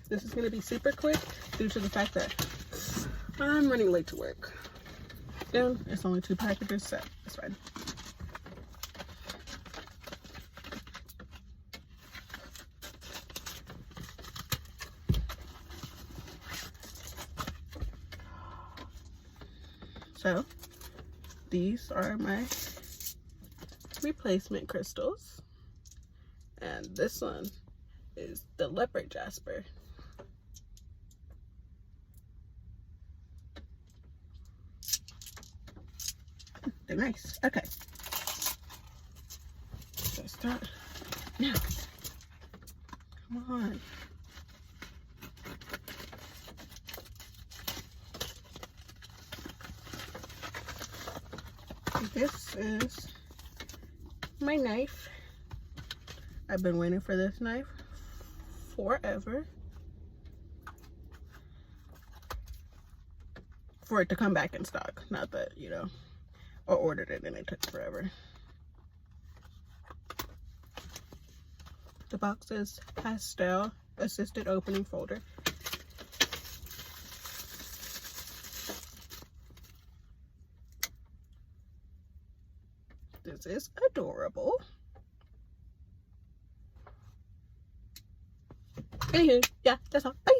This is going to be super quick due to the fact that I'm running late to work. And it's only 2 packages, so it's fine. So these are my replacement crystals, and this one is the leopard jasper. They're nice. Okay, let's start now. Come on. This is my knife. I've been waiting for this knife forever. For it to come back in stock. Not that, you know, I ordered it and it took forever. The box is pastel assisted opening folder. This is adorable. Anywho, yeah, that's all. Bye.